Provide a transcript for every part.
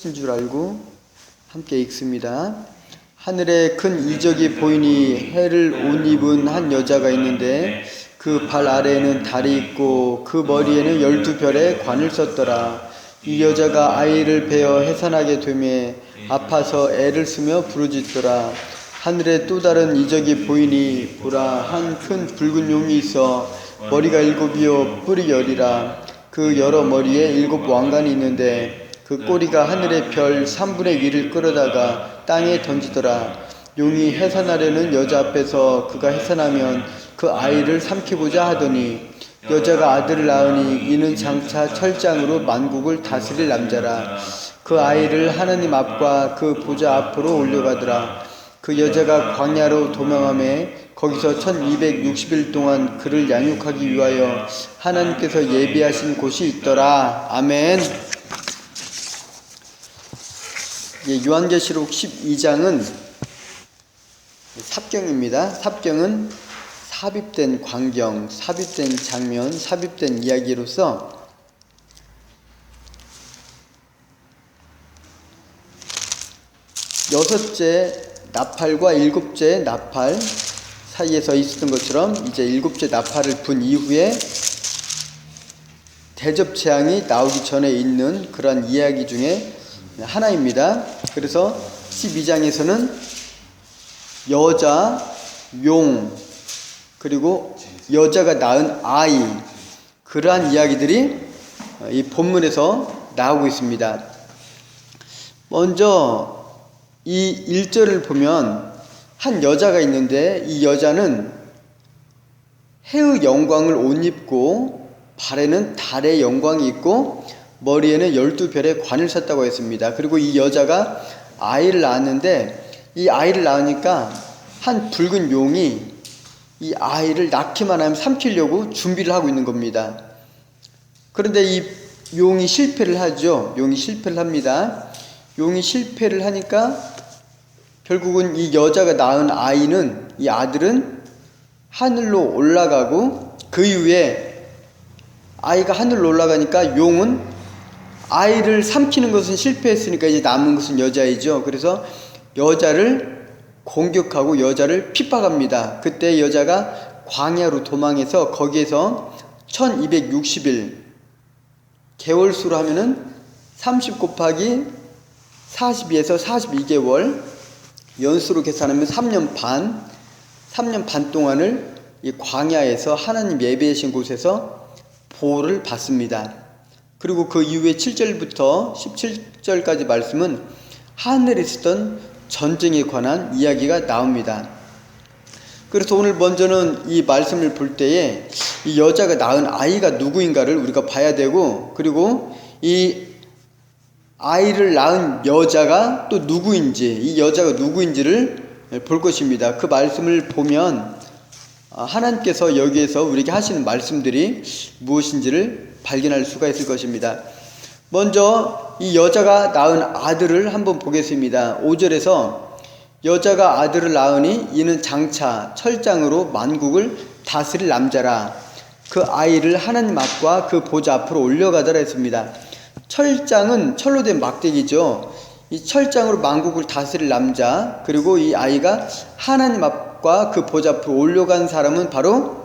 줄 알고 함께 읽습니다. 하늘에 큰 이적이 보이니 해를 옷 입은 한 여자가 있는데 그 발 아래에는 달이 있고 그 머리에는 12별의 관을 썼더라. 이 여자가 아이를 베어 해산하게 되매 아파서 애를 쓰며 부르짖더라. 하늘에 또 다른 이적이 보이니 보라, 한 큰 붉은 용이 있어 머리가 7이요 뿔이 10이라. 그 여러 머리에 7 왕관이 있는데 그 꼬리가 하늘의 별 3분의 1을 끌어다가 땅에 던지더라. 용이 해산하려는 여자 앞에서 그가 해산하면 그 아이를 삼키고자 하더니 여자가 아들을 낳으니 이는 장차 철장으로 만국을 다스릴 남자라. 그 아이를 하나님 앞과 그 보좌 앞으로 올려가더라. 그 여자가 광야로 도망하매 거기서 1260일 동안 그를 양육하기 위하여 하나님께서 예비하신 곳이 있더라. 아멘. 요한계시록 12장은 삽경입니다. 삽경은 삽입된 광경, 삽입된 장면, 삽입된 이야기로서 여섯째 나팔과 일곱째 나팔 사이에 서 있었던 것처럼 이제 일곱째 나팔을 분 이후에 대접 재앙이 나오기 전에 있는 그런 이야기 중에 하나입니다. 그래서 12장에서는 여자, 용, 그리고 여자가 낳은 아이, 그러한 이야기들이 이 본문에서 나오고 있습니다. 먼저 이 1절을 보면 한 여자가 있는데 이 여자는 해의 영광을 옷 입고 발에는 달의 영광이 있고 머리에는 12별의 관을 샀다고 했습니다. 그리고 이 여자가 아이를 낳았는데 이 아이를 낳으니까 한 붉은 용이 이 아이를 낳기만 하면 삼키려고 준비를 하고 있는 겁니다. 그런데 이 용이 실패를 하죠. 용이 실패를 합니다. 용이 실패를 하니까 결국은 이 여자가 낳은 아이는, 이 아들은 하늘로 올라가고 그 이후에 아이가 하늘로 올라가니까 용은 아이를 삼키는 것은 실패했으니까 이제 남은 것은 여자이죠. 그래서 여자를 공격하고 여자를 핍박합니다. 그때 여자가 광야로 도망해서 거기에서 1260일, 개월수로 하면은 30 곱하기 42에서 42개월, 연수로 계산하면 3년 반 동안을 이 광야에서 하나님 예배하신 곳에서 보호를 받습니다. 그리고 그 이후에 7절부터 17절까지 말씀은 하늘에 있었던 전쟁에 관한 이야기가 나옵니다. 그래서 오늘 먼저는 이 말씀을 볼 때에 이 여자가 낳은 아이가 누구인가를 우리가 봐야 되고, 그리고 이 아이를 낳은 여자가 또 누구인지, 이 여자가 누구인지를 볼 것입니다. 그 말씀을 보면 하나님께서 여기에서 우리에게 하시는 말씀들이 무엇인지를 발견할 수가 있을 것입니다. 먼저 이 여자가 낳은 아들을 한번 보겠습니다. 5절에서 여자가 아들을 낳으니 이는 장차 철장으로 만국을 다스릴 남자라. 그 아이를 하나님 앞과 그 보좌 앞으로 올려가더라 했습니다. 철장은 철로 된 막대기죠. 이 철장으로 만국을 다스릴 남자, 그리고 이 아이가 하나님 앞과 그 보좌 앞으로 올려간 사람은 바로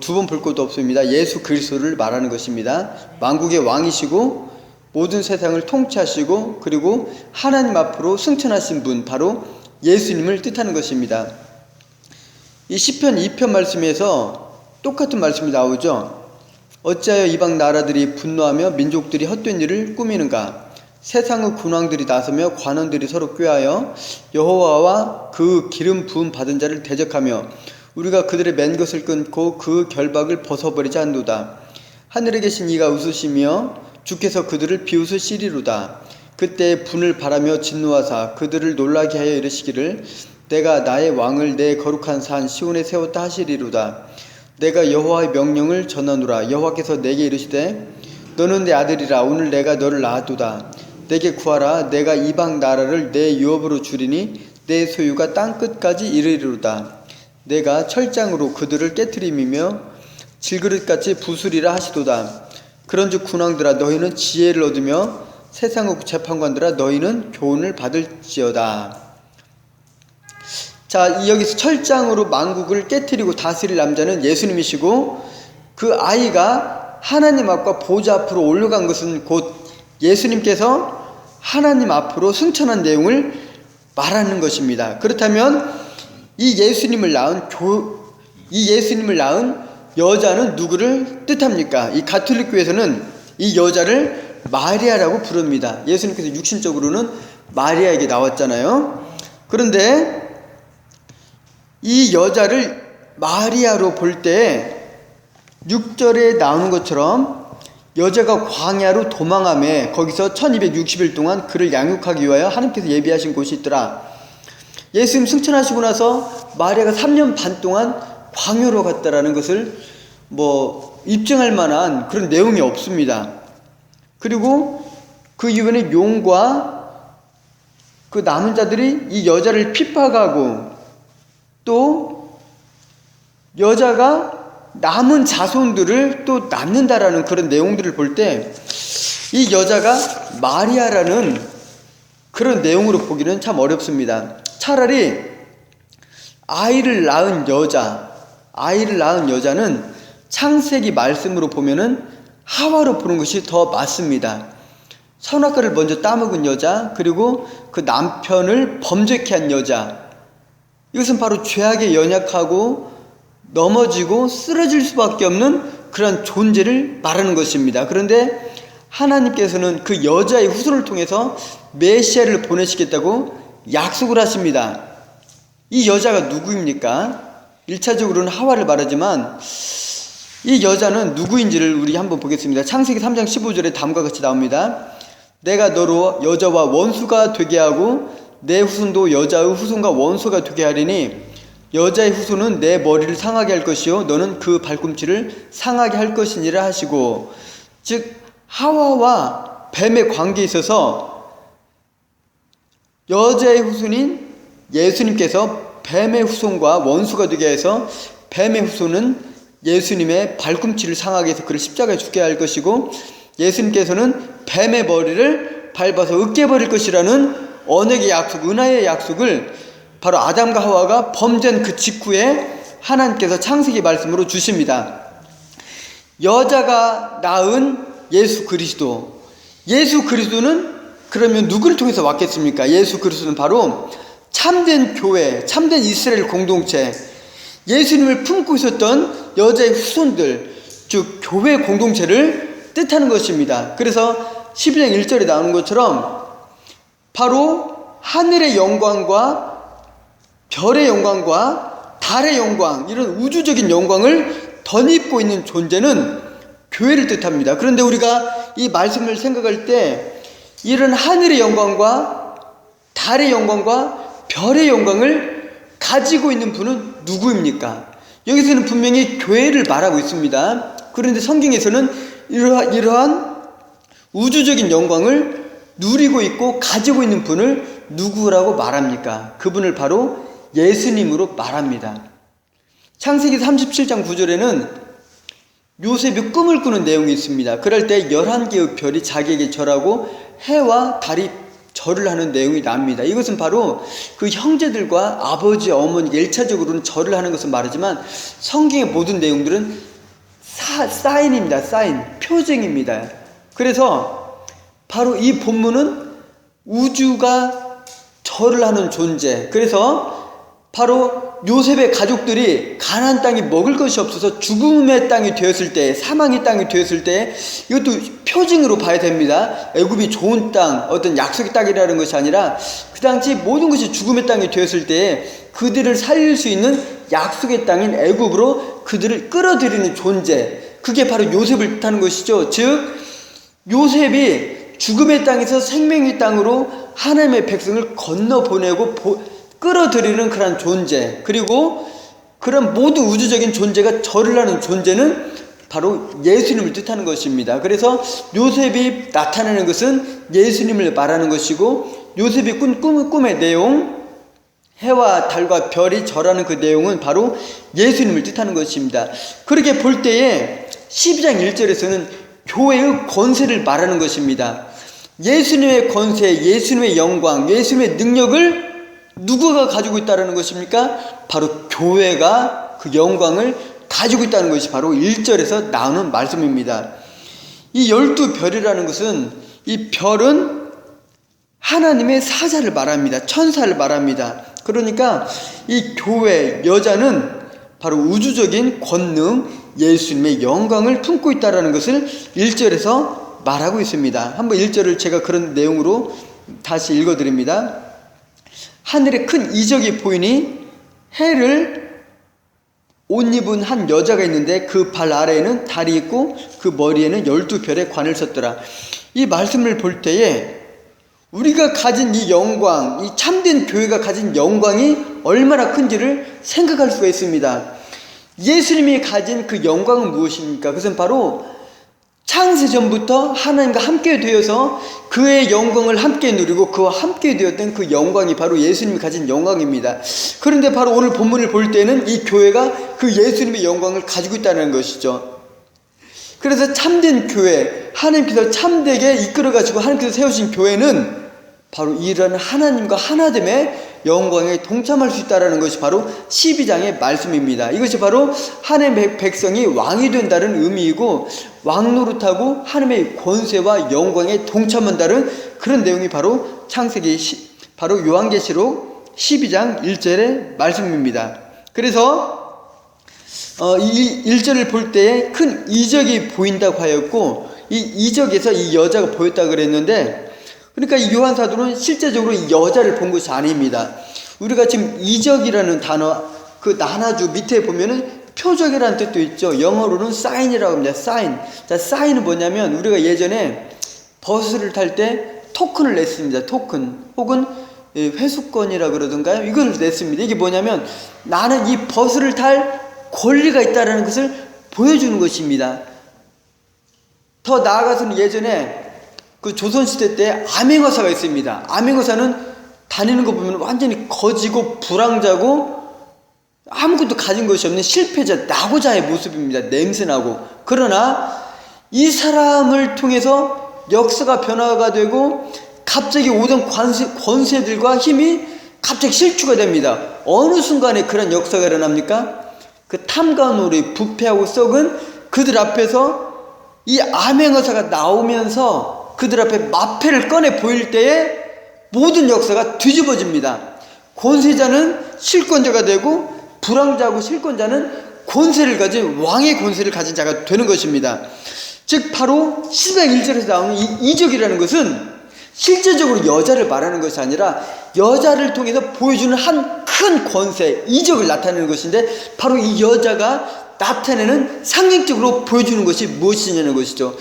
두 번 볼 것도 없습니다. 예수 그리스도를 말하는 것입니다. 만국의 왕이시고 모든 세상을 통치하시고 그리고 하나님 앞으로 승천하신 분, 바로 예수님을 뜻하는 것입니다. 이 시편 2편 말씀에서 똑같은 말씀이 나오죠. 어찌하여 이방 나라들이 분노하며 민족들이 헛된 일을 꾸미는가? 세상의 군왕들이 나서며 관원들이 서로 꾀하여 여호와와 그 기름 부음 받은 자를 대적하며 우리가 그들의 맨 것을 끊고 그 결박을 벗어버리지 않노다. 하늘에 계신 이가 웃으시며 주께서 그들을 비웃으시리로다. 그때 분을 바라며 진노하사 그들을 놀라게 하여 이르시기를 내가 나의 왕을 내 거룩한 산 시온에 세웠다 하시리로다. 내가 여호와의 명령을 전하노라. 여호와께서 내게 이르시되 너는 내 아들이라. 오늘 내가 너를 낳았도다. 내게 구하라. 내가 이방 나라를 내 유업으로 주리니 내 소유가 땅 끝까지 이르리로다. 내가 철장으로 그들을 깨트림이며 질그릇같이 부수리라 하시도다. 그런즉 군왕들아, 너희는 지혜를 얻으며 세상의 재판관들아 너희는 교훈을 받을지어다. 자, 여기서 철장으로 만국을 깨트리고 다스릴 남자는 예수님이시고, 그 아이가 하나님 앞과 보좌 앞으로 올라간 것은 곧 예수님께서 하나님 앞으로 승천한 내용을 말하는 것입니다. 그렇다면 이 예수님을 낳은 여자는 누구를 뜻합니까? 이 가톨릭 교회에서는 이 여자를 마리아라고 부릅니다. 예수님께서 육신적으로는 마리아에게 나왔잖아요. 그런데 이 여자를 마리아로 볼 때 6절에 나오는 것처럼 여자가 광야로 도망하며 거기서 1260일 동안 그를 양육하기 위하여 하나님께서 예비하신 곳이 있더라. 예수님 승천하시고 나서 마리아가 3년 반 동안 광야로 갔다라는 것을 입증할 만한 그런 내용이 없습니다. 그리고 그 이후에는 용과 그 남은 자들이 이 여자를 핍박하고, 또 여자가 남은 자손들을 또 낳는다라는 그런 내용들을 볼 때 이 여자가 마리아라는 그런 내용으로 보기는 참 어렵습니다. 차라리 아이를 낳은 여자는 창세기 말씀으로 보면은 하와로 보는 것이 더 맞습니다. 선악과를 먼저 따먹은 여자, 그리고 그 남편을 범죄케 한 여자, 이것은 바로 죄악에 연약하고 넘어지고 쓰러질 수밖에 없는 그런 존재를 말하는 것입니다. 그런데 하나님께서는 그 여자의 후손을 통해서 메시아를 보내시겠다고 약속을 하십니다. 이 여자가 누구입니까? 1차적으로는 하와를 말하지만 이 여자는 누구인지를 우리 한번 보겠습니다. 창세기 3장 15절에 다음과 같이 나옵니다. 내가 너로 여자와 원수가 되게 하고 내 후손도 여자의 후손과 원수가 되게 하리니 여자의 후손은 내 머리를 상하게 할 것이요 너는 그 발꿈치를 상하게 할 것이니라 하시고, 즉 하와와 뱀의 관계에 있어서 여자의 후손인 예수님께서 뱀의 후손과 원수가 되게 해서 뱀의 후손은 예수님의 발꿈치를 상하게 해서 그를 십자가에 죽게 할 것이고, 예수님께서는 뱀의 머리를 밟아서 으깨버릴 것이라는 언약의 약속, 은하의 약속을 바로 아담과 하와가 범죄한 그 직후에 하나님께서 창세기 말씀으로 주십니다. 여자가 낳은 예수 그리스도는 그러면 누구를 통해서 왔겠습니까? 예수 그리스도는 바로 참된 교회, 참된 이스라엘 공동체, 예수님을 품고 있었던 여자의 후손들, 즉 교회 공동체를 뜻하는 것입니다. 그래서 11장 1절에 나오는 것처럼 바로 하늘의 영광과 별의 영광과 달의 영광, 이런 우주적인 영광을 덧입고 있는 존재는 교회를 뜻합니다. 그런데 우리가 이 말씀을 생각할 때 이런 하늘의 영광과 달의 영광과 별의 영광을 가지고 있는 분은 누구입니까? 여기서는 분명히 교회를 말하고 있습니다. 그런데 성경에서는 이러한 우주적인 영광을 누리고 있고 가지고 있는 분을 누구라고 말합니까? 그분을 바로 예수님으로 말합니다. 창세기 37장 9절에는 요셉이 꿈을 꾸는 내용이 있습니다. 그럴 때 11개의 별이 자기에게 절하고 해와 달이 절을 하는 내용이 납니다. 이것은 바로 그 형제들과 아버지, 어머니가 1차적으로는 절을 하는 것을 말하지만 성경의 모든 내용들은 사인입니다. 사인, 표징입니다. 그래서 바로 이 본문은 우주가 절을 하는 존재, 그래서 바로 요셉의 가족들이 가나안 땅에 먹을 것이 없어서 죽음의 땅이 되었을 때, 사망의 땅이 되었을 때, 이것도 표징으로 봐야 됩니다. 애굽이 좋은 땅, 어떤 약속의 땅이라는 것이 아니라 그 당시 모든 것이 죽음의 땅이 되었을 때 그들을 살릴 수 있는 약속의 땅인 애굽으로 그들을 끌어들이는 존재, 그게 바로 요셉을 뜻하는 것이죠. 즉 요셉이 죽음의 땅에서 생명의 땅으로 하나님의 백성을 건너보내고 끌어들이는 그런 존재, 그리고 그런 모든 우주적인 존재가 절을 하는 존재는 바로 예수님을 뜻하는 것입니다. 그래서 요셉이 나타내는 것은 예수님을 말하는 것이고, 요셉이 꾼 꿈의 내용, 해와 달과 별이 절하는 그 내용은 바로 예수님을 뜻하는 것입니다. 그렇게 볼 때에 12장 1절에서는 교회의 권세를 말하는 것입니다. 예수님의 권세, 예수님의 영광, 예수님의 능력을 누구가 가지고 있다는 것입니까? 바로 교회가 그 영광을 가지고 있다는 것이 바로 1절에서 나오는 말씀입니다. 이 12별이라는 것은, 이 별은 하나님의 사자를 말합니다. 천사를 말합니다. 그러니까 이 교회 여자는 바로 우주적인 권능, 예수님의 영광을 품고 있다는 것을 1절에서 말하고 있습니다. 한번 1절을 제가 그런 내용으로 다시 읽어드립니다. 하늘에 큰 이적이 보이니 해를 옷 입은 한 여자가 있는데 그 발 아래에는 달이 있고 그 머리에는 12별의 관을 섰더라. 이 말씀을 볼 때에 우리가 가진 이 영광, 이 참된 교회가 가진 영광이 얼마나 큰지를 생각할 수가 있습니다. 예수님이 가진 그 영광은 무엇입니까? 그것은 바로 창세전부터 하나님과 함께 되어서 그의 영광을 함께 누리고 그와 함께 되었던 그 영광이 바로 예수님이 가진 영광입니다. 그런데 바로 오늘 본문을 볼 때는 이 교회가 그 예수님의 영광을 가지고 있다는 것이죠. 그래서 참된 교회, 하나님께서 참되게 이끌어가지고 하나님께서 세우신 교회는 바로 이런 하나님과 하나됨의 영광에 동참할 수 있다는 것이 바로 12장의 말씀입니다. 이것이 바로 하나님의 백성이 왕이 된다는 의미이고, 왕노릇하고 하나님의 권세와 영광에 동참한다는 그런 내용이 바로 바로 요한계시록 12장 1절의 말씀입니다. 그래서 이 1절을 볼 때에 큰 이적이 보인다고 하였고, 이 이적에서 이 여자가 보였다고 그랬는데, 그러니까 이 요한 사도는 실제적으로 이 여자를 본 것이 아닙니다. 우리가 지금 이적이라는 단어, 그 나나주 밑에 보면은 표적이라는 뜻도 있죠. 영어로는 사인이라고 합니다. 사인. 자, 사인은 뭐냐면 우리가 예전에 버스를 탈 때 토큰을 냈습니다. 토큰. 혹은 회수권이라 그러던가요? 이걸 냈습니다. 이게 뭐냐면 나는 이 버스를 탈 권리가 있다는 것을 보여주는 것입니다. 더 나아가서는 예전에 그 조선시대 때 암행어사가 있습니다. 암행어사는 다니는 거 보면 완전히 거지고 불황자고 아무것도 가진 것이 없는 실패자, 낙오자의 모습입니다. 냄새나고. 그러나 이 사람을 통해서 역사가 변화가 되고 갑자기 오던 권세들과 힘이 갑자기 실추가 됩니다. 어느 순간에 그런 역사가 일어납니까? 그 탐관오리 부패하고 썩은 그들 앞에서 이 암행어사가 나오면서 그들 앞에 마패를 꺼내 보일 때에 모든 역사가 뒤집어집니다. 권세자는 실권자가 되고 불황자하고 실권자는 권세를 가진 왕의 권세를 가진 자가 되는 것입니다. 즉 바로 10장 1절에서 나오는 이 이적이라는 것은 실제적으로 여자를 말하는 것이 아니라 여자를 통해서 보여주는 한 큰 권세, 이적을 나타내는 것인데, 바로 이 여자가 나타내는 상징적으로 보여주는 것이 무엇이냐는 것이죠.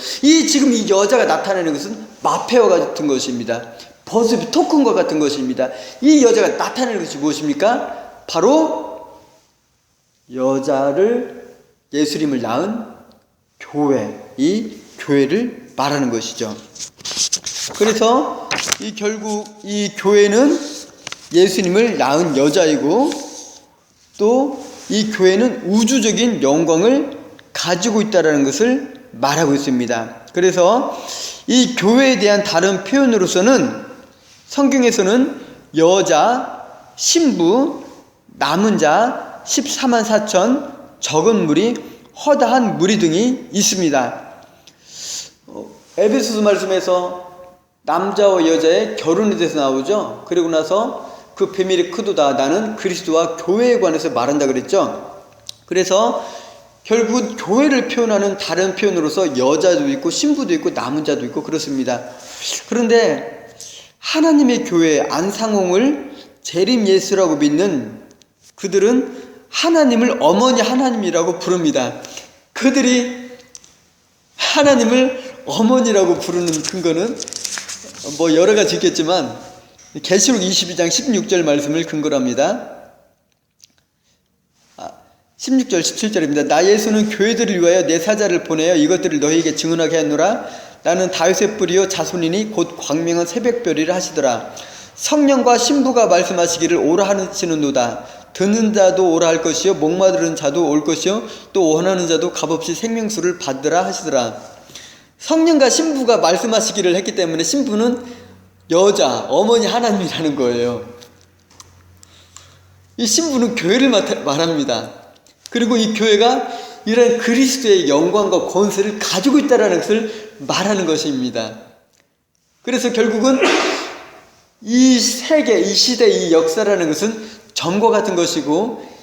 지금 이 여자가 나타내는 것은 마패와 같은 것입니다. 버스비 토큰과 같은 것입니다. 이 여자가 나타내는 것이 무엇입니까? 바로 여자를, 예수님을 낳은 교회, 이 교회를 말하는 것이죠. 그래서 결국 이 교회는 예수님을 낳은 여자이고, 또 이 교회는 우주적인 영광을 가지고 있다는 것을 말하고 있습니다. 그래서 이 교회에 대한 다른 표현으로서는 성경에서는 여자, 신부, 남은 자, 14만 4천, 적은 무리, 허다한 무리 등이 있습니다. 에베소서 말씀에서 남자와 여자의 결혼에 대해서 나오죠. 그리고 나서 그 비밀이 크도다, 나는 그리스도와 교회에 관해서 말한다 그랬죠. 그래서 결국 교회를 표현하는 다른 표현으로서 여자도 있고 신부도 있고 남은 자도 있고 그렇습니다. 그런데 하나님의 교회 안상홍을 재림 예수라고 믿는 그들은 하나님을 어머니 하나님이라고 부릅니다. 그들이 하나님을 어머니라고 부르는 근거는 뭐 여러 가지 있겠지만 계시록 22장 16절 말씀을 근거로 합니다. 16절 17절입니다. 나 예수는 교회들을 위하여 내 사자를 보내어 이것들을 너희에게 증언하게 하노라. 나는 다윗의 뿌리요 자손이니 곧 광명한 새벽별이라 하시더라. 성령과 신부가 말씀하시기를 오라 하시는도다. 듣는 자도 오라 할 것이요 목마르는 자도 올 것이요 또 원하는 자도 값없이 생명수를 받으라 하시더라. 성령과 신부가 말씀하시기를 했기 때문에 신부는 여자, 어머니 하나님이라는 거예요. 이 신부는 교회를 말합니다. 그리고 이 교회가 이런 그리스도의 영광과 권세를 가지고 있다는 것을 말하는 것입니다. 그래서 결국은 이 세계, 이 시대, 이 역사라는 것은 점과 같은 것이고,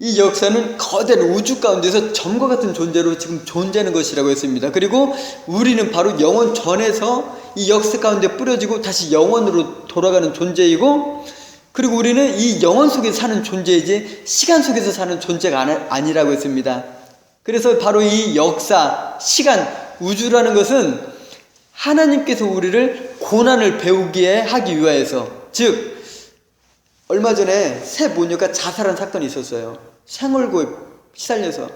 이 역사는 거대한 우주 가운데서 점과 같은 존재로 지금 존재하는 것이라고 했습니다. 그리고 우리는 바로 영원 전에서 이 역사 가운데 뿌려지고 다시 영원으로 돌아가는 존재이고, 그리고 우리는 이 영원 속에서 사는 존재이지 시간 속에서 사는 존재가 아니라고 했습니다. 그래서 바로 이 역사, 시간, 우주라는 것은 하나님께서 우리를 고난을 배우게 하기 위하여서, 즉 얼마 전에 새 모녀가 자살한 사건이 있었어요. 생얼고에 시달려서.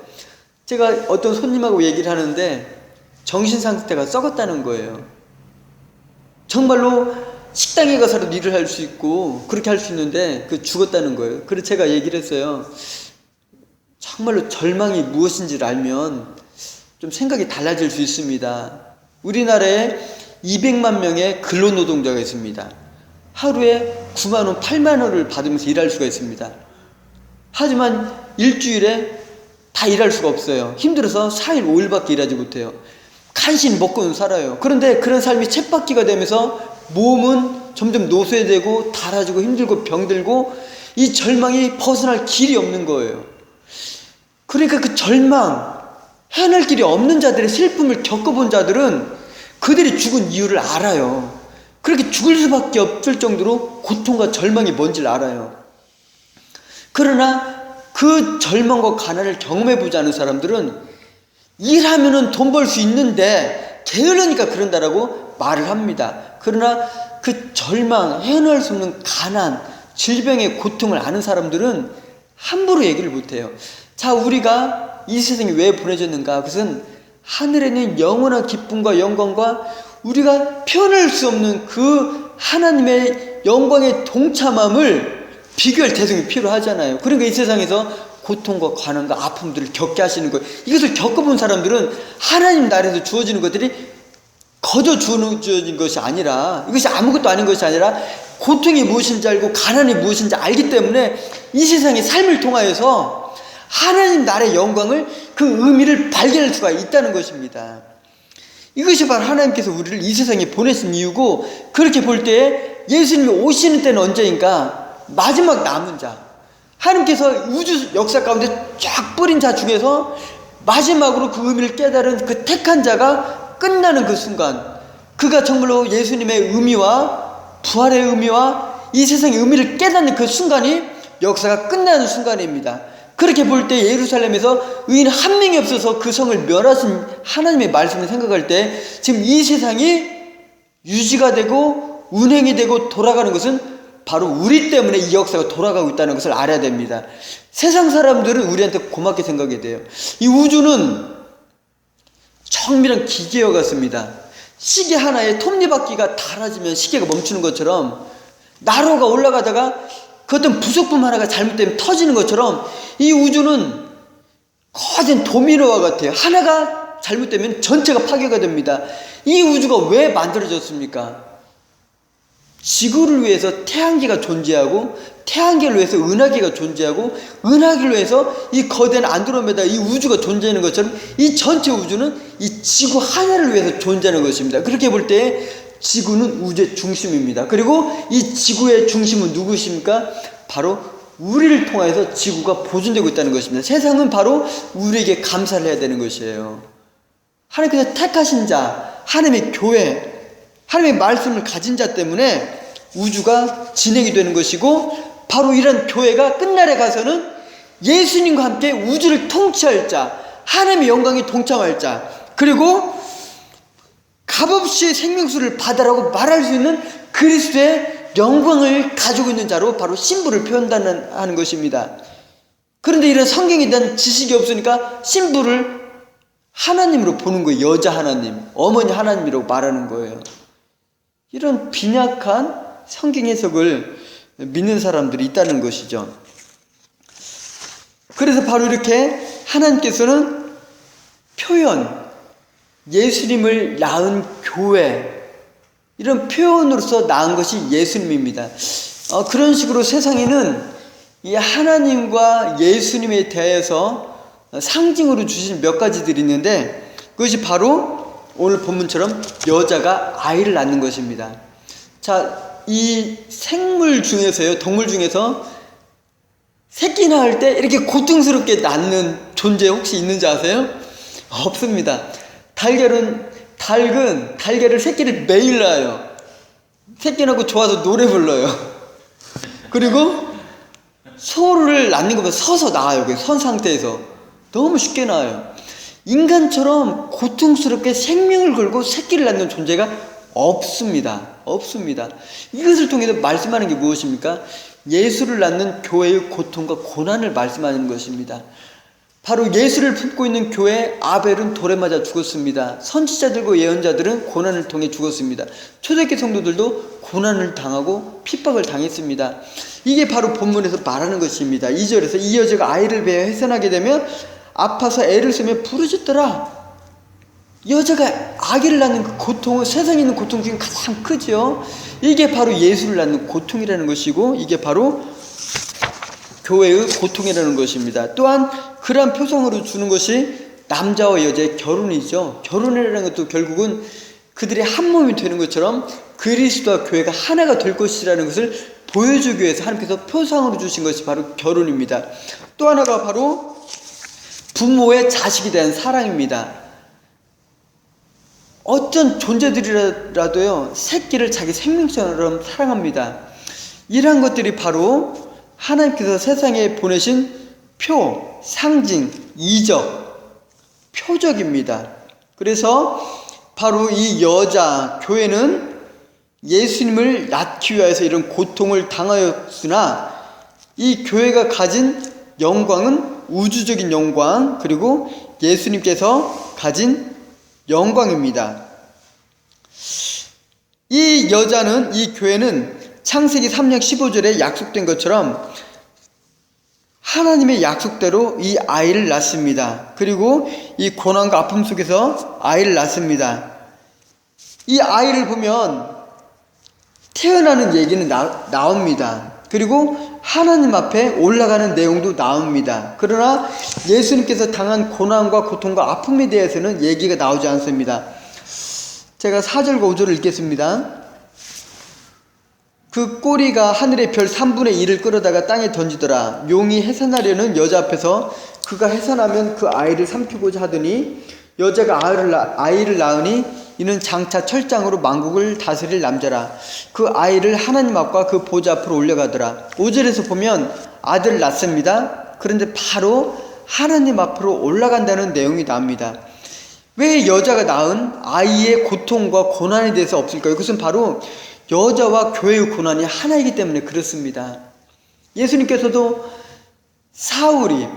제가 어떤 손님하고 얘기를 하는데 정신 상태가 썩었다는 거예요. 정말로 식당에 가서라도 일을 할 수 있고 그렇게 할 수 있는데 죽었다는 거예요. 그래서 제가 얘기를 했어요. 정말로 절망이 무엇인지를 알면 좀 생각이 달라질 수 있습니다. 우리나라에 200만 명의 근로노동자가 있습니다. 하루에 9만 원, 8만 원을 받으면서 일할 수가 있습니다. 하지만 일주일에 다 일할 수가 없어요. 힘들어서 4일, 5일밖에 일하지 못해요. 간신히 먹고는 살아요. 그런데 그런 삶이 쳇바퀴가 되면서 몸은 점점 노쇠되고 닳아지고 힘들고 병들고 이 절망이 벗어날 길이 없는 거예요. 그러니까 그 절망, 헤어날 길이 없는 자들의 슬픔을 겪어본 자들은 그들이 죽은 이유를 알아요. 그렇게 죽을 수밖에 없을 정도로 고통과 절망이 뭔지를 알아요. 그러나 그 절망과 가난을 경험해보지 않은 사람들은 일하면은 돈 벌 수 있는데 게으르니까 그런다라고 말을 합니다. 그러나 그 절망, 헤어날 수 없는 가난, 질병의 고통을 아는 사람들은 함부로 얘기를 못해요. 자, 우리가 이 세상에 왜 보내졌는가? 그것은 하늘에 있는 영원한 기쁨과 영광과 우리가 표현할 수 없는 그 하나님의 영광의 동참함을 비교할 대상이 필요하잖아요. 그러니까 이 세상에서 고통과 가난과 아픔들을 겪게 하시는 거예요. 이것을 겪어본 사람들은 하나님 나라에서 주어지는 것들이 거저 주어진 것이 아니라, 이것이 아무것도 아닌 것이 아니라 고통이 무엇인지 알고 가난이 무엇인지 알기 때문에 이 세상의 삶을 통하여서 하나님 나라의 영광을, 그 의미를 발견할 수가 있다는 것입니다. 이것이 바로 하나님께서 우리를 이 세상에 보내신 이유고, 그렇게 볼 때에 예수님이 오시는 때는 언제인가? 마지막 남은 자, 하나님께서 우주 역사 가운데 쫙 뿌린 자 중에서 마지막으로 그 의미를 깨달은 그 택한 자가 끝나는 그 순간, 그가 정말로 예수님의 의미와 부활의 의미와 이 세상의 의미를 깨닫는 그 순간이 역사가 끝나는 순간입니다. 그렇게 볼 때 예루살렘에서 의인 한 명이 없어서 그 성을 멸하신 하나님의 말씀을 생각할 때 지금 이 세상이 유지가 되고 운행이 되고 돌아가는 것은 바로 우리 때문에 이 역사가 돌아가고 있다는 것을 알아야 됩니다. 세상 사람들은 우리한테 고맙게 생각해야 돼요. 이 우주는 정밀한 기계와 같습니다. 시계 하나에 톱니바퀴가 닳아지면 시계가 멈추는 것처럼, 나로가 올라가다가 그 어떤 부속품 하나가 잘못되면 터지는 것처럼 이 우주는 거대한 도미노와 같아요. 하나가 잘못되면 전체가 파괴가 됩니다. 이 우주가 왜 만들어졌습니까? 지구를 위해서 태양계가 존재하고, 태양계를 위해서 은하계가 존재하고, 은하계를 위해서 이 거대한 안드로메다, 이 우주가 존재하는 것처럼 이 전체 우주는 이 지구 하나를 위해서 존재하는 것입니다. 그렇게 볼 때 지구는 우주의 중심입니다. 그리고 이 지구의 중심은 누구십니까? 바로 우리를 통해서 지구가 보존되고 있다는 것입니다. 세상은 바로 우리에게 감사를 해야 되는 것이에요. 하나님께서 택하신 자, 하나님의 교회, 하나님의 말씀을 가진 자 때문에 우주가 진행이 되는 것이고, 바로 이런 교회가 끝날에 가서는 예수님과 함께 우주를 통치할 자, 하나님의 영광에 동참할 자, 그리고 값없이 생명수를 받으라고 말할 수 있는 그리스도의 영광을 가지고 있는 자로 바로 신부를 표현하는 것입니다. 그런데 이런 성경에 대한 지식이 없으니까 신부를 하나님으로 보는 거예요. 여자 하나님, 어머니 하나님이라고 말하는 거예요. 이런 빈약한 성경 해석을 믿는 사람들이 있다는 것이죠. 그래서 바로 이렇게 하나님께서는 표현, 예수님을 낳은 교회, 이런 표현으로서 낳은 것이 예수님입니다. 그런 식으로 세상에는 이 하나님과 예수님에 대해서 상징으로 주신 몇 가지들이 있는데, 그것이 바로 오늘 본문처럼 여자가 아이를 낳는 것입니다. 자, 이 생물 중에서요, 동물 중에서 새끼 낳을 때 이렇게 고통스럽게 낳는 존재 혹시 있는지 아세요? 없습니다. 닭은 달걀을 새끼를 매일 낳아요. 새끼 낳고 좋아서 노래 불러요. 그리고 소를 낳는 거면 서서 낳아요. 선 상태에서 너무 쉽게 낳아요. 인간처럼 고통스럽게 생명을 걸고 새끼를 낳는 존재가 없습니다. 이것을 통해서 말씀하는 게 무엇입니까? 예수를 낳는 교회의 고통과 고난을 말씀하는 것입니다. 바로 예수를 품고 있는 교회, 아벨은 돌에 맞아 죽었습니다. 선지자들과 예언자들은 고난을 통해 죽었습니다. 초대교회 성도들도 고난을 당하고 핍박을 당했습니다. 이게 바로 본문에서 말하는 것입니다. 2절에서 이 여자가 아이를 배어 해산하게 되면 아파서 애를 쓰며 부르짖더라. 여자가 아기를 낳는 그 고통은 세상에 있는 고통 중에 가장 크죠. 이게 바로 예수를 낳는 고통이라는 것이고, 이게 바로 교회의 고통이라는 것입니다. 또한 그러한 표상으로 주는 것이 남자와 여자의 결혼이죠. 결혼이라는 것도 결국은 그들이 한 몸이 되는 것처럼 그리스도와 교회가 하나가 될 것이라는 것을 보여주기 위해서 하나님께서 표상으로 주신 것이 바로 결혼입니다. 또 하나가 바로 부모의 자식에 대한 사랑입니다. 어떤 존재들이라도요, 새끼를 자기 생명처럼 사랑합니다. 이러한 것들이 바로 하나님께서 세상에 보내신 표, 상징, 이적, 표적입니다. 그래서 바로 이 여자, 교회는 예수님을 낳기 위해서 이런 고통을 당하였으나, 이 교회가 가진 영광은 우주적인 영광, 그리고 예수님께서 가진 영광입니다. 이 여자는, 이 교회는 창세기 3장 15절에 약속된 것처럼 하나님의 약속대로 이 아이를 낳습니다. 그리고 이 고난과 아픔 속에서 아이를 낳습니다. 이 아이를 보면 태어나는 얘기는 나옵니다. 그리고 하나님 앞에 올라가는 내용도 나옵니다. 그러나 예수님께서 당한 고난과 고통과 아픔에 대해서는 얘기가 나오지 않습니다. 제가 4절과 5절을 읽겠습니다. 그 꼬리가 하늘의 별 3분의 1을 끌어다가 땅에 던지더라. 용이 해산하려는 여자 앞에서 그가 해산하면 그 아이를 삼키고자 하더니 여자가 아이를 낳으니 이는 장차 철장으로 만국을 다스릴 남자라. 그 아이를 하나님 앞과 그 보좌 앞으로 올려가더라. 5절에서 보면 아들을 낳습니다. 그런데 바로 하나님 앞으로 올라간다는 내용이 나옵니다. 왜 여자가 낳은 아이의 고통과 고난에 대해서 없을까요? 그것은 바로 여자와 교회의 고난이 하나이기 때문에 그렇습니다. 예수님께서도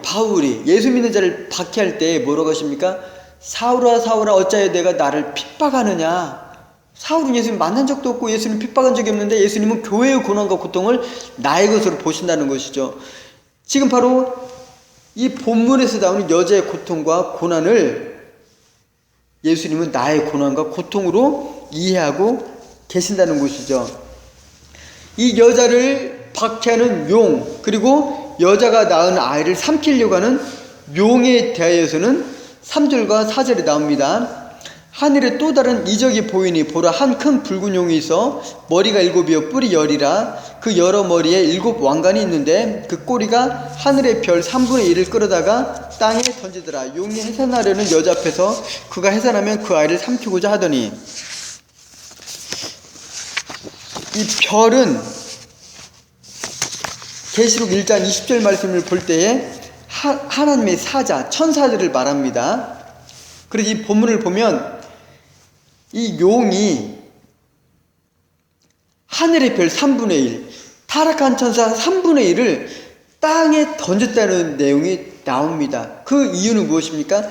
바울이 예수 믿는 자를 박해할 때 뭐라고 하십니까? 사울아 사울아 어찌하여 내가 나를 핍박하느냐. 사울은 예수님 만난 적도 없고 예수님 핍박한 적이 없는데 예수님은 교회의 고난과 고통을 나의 것으로 보신다는 것이죠. 지금 바로 이 본문에서 나오는 여자의 고통과 고난을 예수님은 나의 고난과 고통으로 이해하고 계신다는 것이죠. 이 여자를 박해하는 용, 그리고 여자가 낳은 아이를 삼키려고 하는 용에 대하여서는 3절과 4절에 나옵니다. 하늘에 또 다른 이적이 보이니 보라 한 큰 붉은 용이 있어 머리가 7이요 뿔이 10이라. 그 여러 머리에 7 왕관이 있는데 그 꼬리가 하늘의 별 3분의 1을 끌어다가 땅에 던지더라. 용이 해산하려는 여자 앞에서 그가 해산하면 그 아이를 삼키고자 하더니, 이 별은 계시록 1장 20절 말씀을 볼 때에 하나님의 사자, 천사들을 말합니다. 그래서 이 본문을 보면 이 용이 하늘의 별 3분의 1, 타락한 천사 3분의 1을 땅에 던졌다는 내용이 나옵니다. 그 이유는 무엇입니까?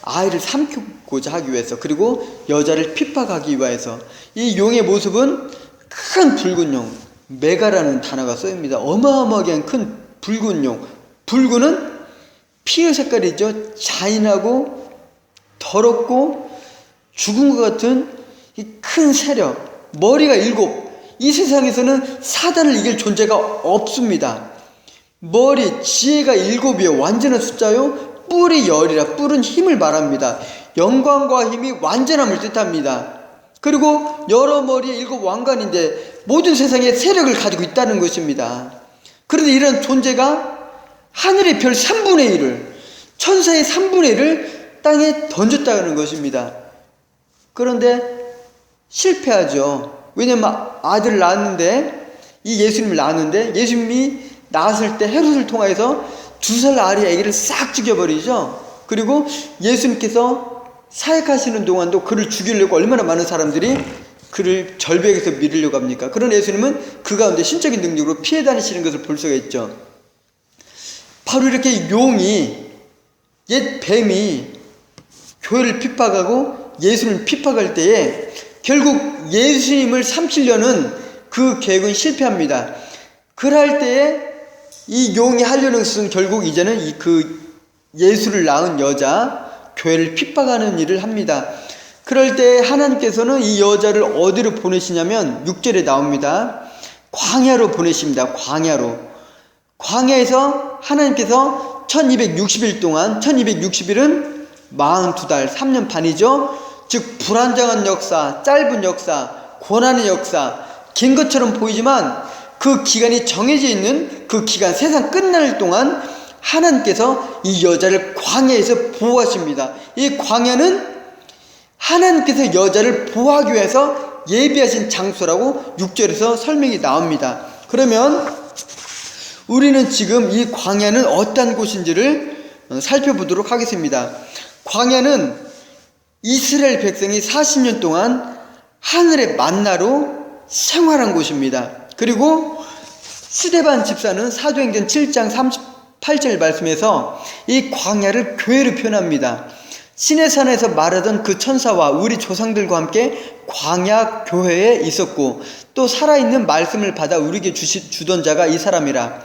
아이를 삼키고자 하기 위해서, 그리고 여자를 핍박하기 위해서. 이 용의 모습은 큰 붉은 용, 메가라는 단어가 쓰입니다. 어마어마하게 큰 붉은 용. 붉은은 피의 색깔이죠. 잔인하고 더럽고 죽은 것 같은 이 큰 세력, 머리가 7. 이 세상에서는 사단을 이길 존재가 없습니다. 머리, 지혜가 7이요. 완전한 숫자요. 뿔이 10이라. 뿔은 힘을 말합니다. 영광과 힘이 완전함을 뜻합니다. 그리고 여러 머리의 7 왕관인데 모든 세상에 세력을 가지고 있다는 것입니다. 그런데 이런 존재가 하늘의 별 3분의 1을, 천사의 3분의 1을 땅에 던졌다는 것입니다. 그런데 실패하죠. 왜냐면 아들을 낳았는데, 이 예수님을 낳았는데, 예수님이 낳았을 때 헤롯을 통하여서 2살 아리 아기를 싹 죽여버리죠. 그리고 예수님께서 사역하시는 동안도 그를 죽이려고 얼마나 많은 사람들이 그를 절벽에서 밀으려고 합니까? 그런 예수님은 그 가운데 신적인 능력으로 피해 다니시는 것을 볼 수가 있죠. 바로 이렇게 용이, 옛 뱀이 교회를 핍박하고 예수님을 핍박할 때에 결국 예수님을 삼키려는 그 계획은 실패합니다. 그럴 때에 이 용이 하려는 것은 결국 이제는 그 예수를 낳은 여자, 교회를 핍박하는 일을 합니다. 그럴 때 하나님께서는 이 여자를 어디로 보내시냐면 6절에 나옵니다. 광야로 보내십니다. 광야로. 광야에서 하나님께서 1260일 동안, 1260일은 42달, 3년 반이죠. 즉 불안정한 역사, 짧은 역사, 고난의 역사, 긴 것처럼 보이지만 그 기간이 정해져 있는 그 기간, 세상 끝날 동안 하나님께서 이 여자를 광야에서 보호하십니다. 이 광야는 하나님께서 여자를 보호하기 위해서 예비하신 장소라고 6절에서 설명이 나옵니다. 그러면 우리는 지금 이 광야는 어떤 곳인지를 살펴보도록 하겠습니다. 광야는 이스라엘 백성이 40년 동안 하늘의 만나로 생활한 곳입니다. 그리고 스데반 집사는 사도행전 7장 38절 말씀에서 이 광야를 교회로 표현합니다. 시내산에서 말하던 그 천사와 우리 조상들과 함께 광야 교회에 있었고 또 살아있는 말씀을 받아 우리에게 주던 자가 이 사람이라.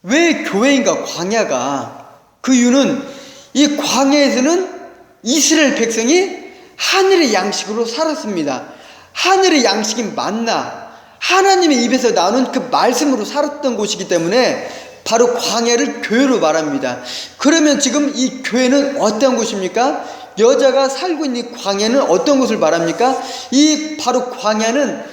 왜 교회인가 광야가? 그 이유는 이 광야에서는 이스라엘 백성이 하늘의 양식으로 살았습니다. 하늘의 양식이 만나, 하나님의 입에서 나오는 그 말씀으로 살았던 곳이기 때문에 바로 광야를 교회로 말합니다. 그러면 지금 이 교회는 어떤 곳입니까? 여자가 살고 있는 광야는 어떤 곳을 말합니까? 이 바로 광야는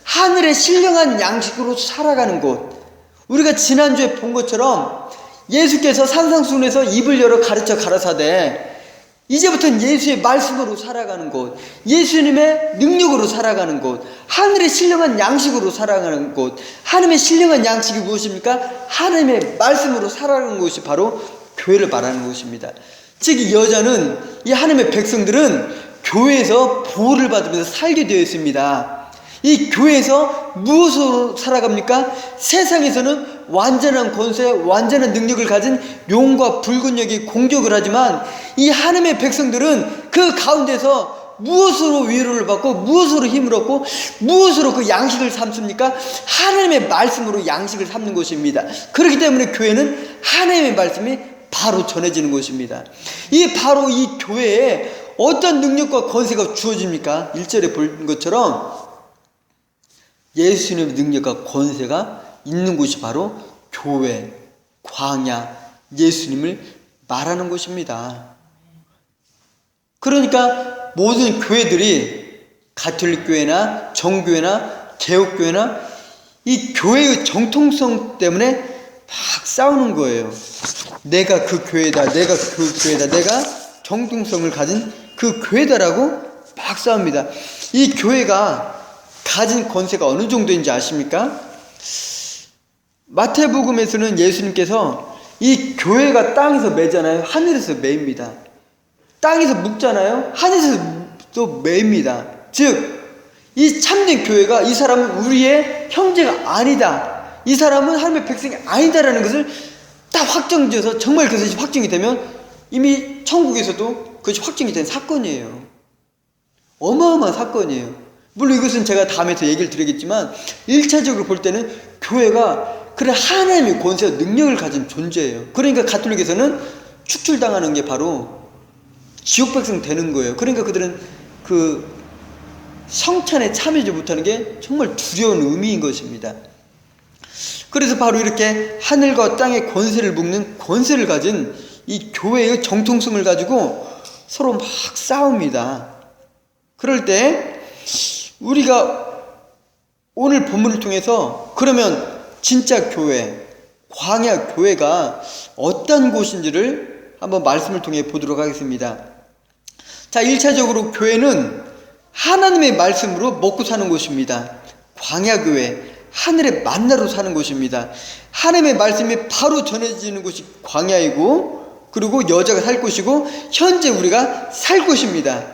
하늘의 신령한 양식으로 살아가는 곳. 우리가 지난주에 본 것처럼 예수께서 산상수훈에서 입을 열어 가르쳐 가라사대 이제부터는 예수의 말씀으로 살아가는 곳, 예수님의 능력으로 살아가는 곳, 하늘의 신령한 양식으로 살아가는 곳. 하나님의 신령한 양식이 무엇입니까? 하나님의 말씀으로 살아가는 곳이 바로 교회를 말하는 곳입니다. 즉 이 여자는, 이 하나님의 백성들은 교회에서 보호를 받으면서 살게 되어 있습니다. 이 교회에서 무엇으로 살아갑니까? 세상에서는 완전한 권세, 완전한 능력을 가진 용과 붉은 영이 공격을 하지만 이 하나님의 백성들은 그 가운데서 무엇으로 위로를 받고 무엇으로 힘을 얻고 무엇으로 그 양식을 삼습니까? 하나님의 말씀으로 양식을 삼는 것입니다. 그렇기 때문에 교회는 하나님의 말씀이 바로 전해지는 것입니다. 바로 이 교회에 어떤 능력과 권세가 주어집니까? 1절에 본 것처럼 예수님의 능력과 권세가 있는 곳이 바로 교회, 광야, 예수님을 말하는 곳입니다. 그러니까 모든 교회들이 가톨릭 교회나 정교회나 개혁교회나 이 교회의 정통성 때문에 막 싸우는 거예요. 내가 그 교회다, 내가 그 교회다, 내가 정통성을 가진 그 교회다라고 막 싸웁니다. 이 교회가 가진 권세가 어느 정도인지 아십니까? 마태복음에서는 예수님께서 이 교회가 땅에서 매잖아요. 하늘에서 매입니다. 땅에서 묵잖아요. 하늘에서 또 매입니다. 즉 이 참된 교회가 이 사람은 우리의 형제가 아니다, 이 사람은 하나님의 백성이 아니다라는 것을 딱 확정지어서 정말 그것이 확정이 되면 이미 천국에서도 그것이 확정이 된 사건이에요. 어마어마한 사건이에요. 물론 이것은 제가 다음에 더 얘기를 드리겠지만 1차적으로 볼 때는 교회가 그런 하나님의 권세와 능력을 가진 존재예요. 그러니까 가톨릭에서는 축출당하는 게 바로 지옥 백성 되는 거예요. 그러니까 그들은 그 성찬에 참여하지 못하는 게 정말 두려운 의미인 것입니다. 그래서 바로 이렇게 하늘과 땅의 권세를 묶는 권세를 가진 이 교회의 정통성을 가지고 서로 막 싸웁니다. 그럴 때 우리가 오늘 본문을 통해서 그러면 진짜 교회, 광야 교회가 어떤 곳인지를 한번 말씀을 통해 보도록 하겠습니다. 자, 1차적으로 교회는 하나님의 말씀으로 먹고 사는 곳입니다. 광야 교회, 하늘의 만나로 사는 곳입니다. 하나님의 말씀이 바로 전해지는 곳이 광야이고, 그리고 여자가 살 곳이고, 현재 우리가 살 곳입니다.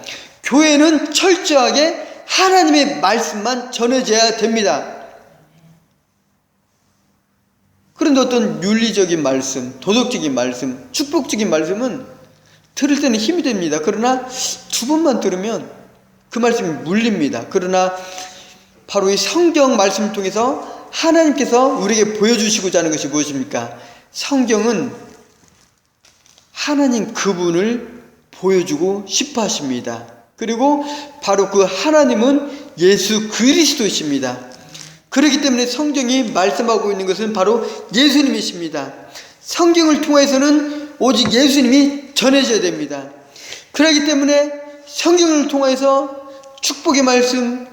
교회는 철저하게 하나님의 말씀만 전해져야 됩니다. 그런데 어떤 윤리적인 말씀, 도덕적인 말씀, 축복적인 말씀은 들을 때는 힘이 됩니다. 그러나 두 번만 들으면 그 말씀이 물립니다. 그러나 바로 이 성경 말씀을 통해서 하나님께서 우리에게 보여주시고자 하는 것이 무엇입니까? 성경은 하나님 그분을 보여주고 싶어 하십니다. 그리고 바로 그 하나님은 예수 그리스도이십니다. 그렇기 때문에 성경이 말씀하고 있는 것은 바로 예수님이십니다. 성경을 통해서는 오직 예수님이 전해져야 됩니다. 그렇기 때문에 성경을 통해서 축복의 말씀,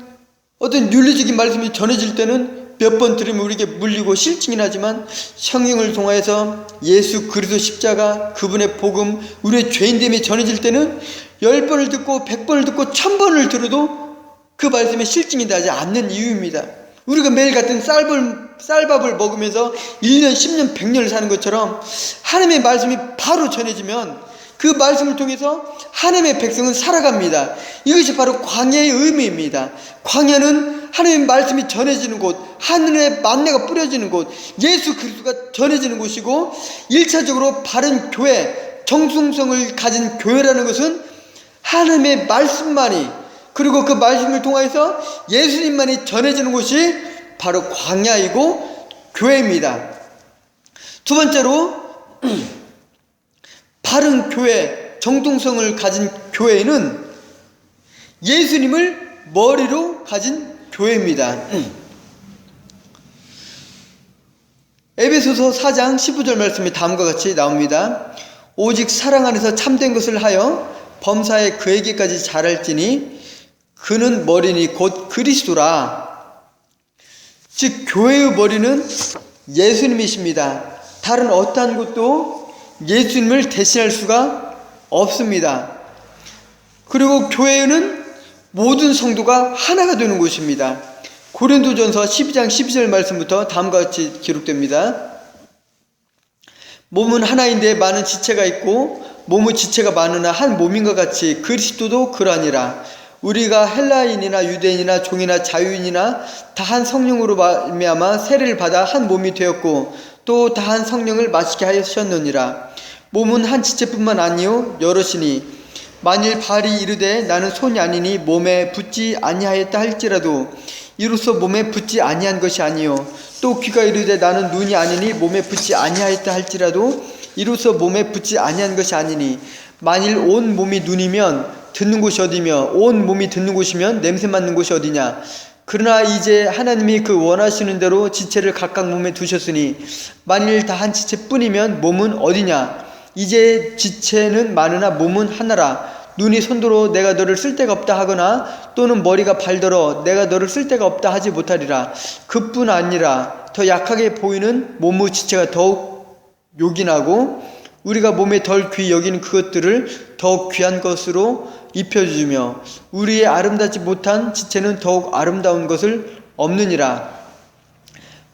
어떤 윤리적인 말씀이 전해질 때는 몇 번 들으면 우리에게 물리고 실증이 나지만, 성경을 통해서 예수 그리스도 십자가, 그분의 복음, 우리의 죄인됨이 전해질 때는 10번을 듣고 100번을 듣고 1000번을 들어도 그 말씀에 실증이 나지 않는 이유입니다. 우리가 매일 같은 쌀밥을 먹으면서 1년, 10년, 100년을 사는 것처럼 하나님의 말씀이 바로 전해지면 그 말씀을 통해서 하나님의 백성은 살아갑니다. 이것이 바로 광야의 의미입니다. 광야는 하나님의 말씀이 전해지는 곳, 하늘의 만나가 뿌려지는 곳, 예수 그리스도가 전해지는 곳이고, 1차적으로 바른 교회, 정통성을 가진 교회라는 것은 하나님의 말씀만이, 그리고 그 말씀을 통해서 예수님만이 전해지는 곳이 바로 광야이고 교회입니다. 두 번째로 바른 교회, 정통성을 가진 교회는 예수님을 머리로 가진 교회입니다. 에베소서 4장 15절 말씀이 다음과 같이 나옵니다. 오직 사랑 안에서 참된 것을 하여 범사에 그에게까지 자랄지니 그는 머리니 곧 그리스도라. 즉 교회의 머리는 예수님이십니다. 다른 어떠한 것도 예수님을 대신할 수가 없습니다. 그리고 교회는 모든 성도가 하나가 되는 곳입니다. 고린도전서 12장 12절 말씀부터 다음과 같이 기록됩니다. 몸은 하나인데 많은 지체가 있고 몸의 지체가 많으나 한 몸인과 같이 그리스도도 그러하니라. 우리가 헬라인이나 유대인이나 종이나 자유인이나 다 한 성령으로 말미암아 세례를 받아 한 몸이 되었고 또 다 한 성령을 마시게 하셨느니라. 몸은 한 지체뿐만 아니요 여럿이니 만일 발이 이르되 나는 손이 아니니 몸에 붙지 아니하였다 할지라도 이로써 몸에 붙지 아니한 것이 아니요 또 귀가 이르되 나는 눈이 아니니 몸에 붙지 아니하였다 할지라도 이로써 몸에 붙지 아니한 것이 아니니 만일 온 몸이 눈이면 듣는 곳이 어디며 온 몸이 듣는 곳이면 냄새 맡는 곳이 어디냐. 그러나 이제 하나님이 그 원하시는 대로 지체를 각각 몸에 두셨으니 만일 다 한 지체뿐이면 몸은 어디냐. 이제 지체는 많으나 몸은 하나라. 눈이 손들어 내가 너를 쓸데가 없다 하거나 또는 머리가 발더러 내가 너를 쓸데가 없다 하지 못하리라. 그뿐 아니라 더 약하게 보이는 몸의 지체가 더욱 요긴하고 우리가 몸에 덜 귀히 여기는 그것들을 더욱 귀한 것으로 입혀주며 우리의 아름답지 못한 지체는 더욱 아름다운 것을 없느니라.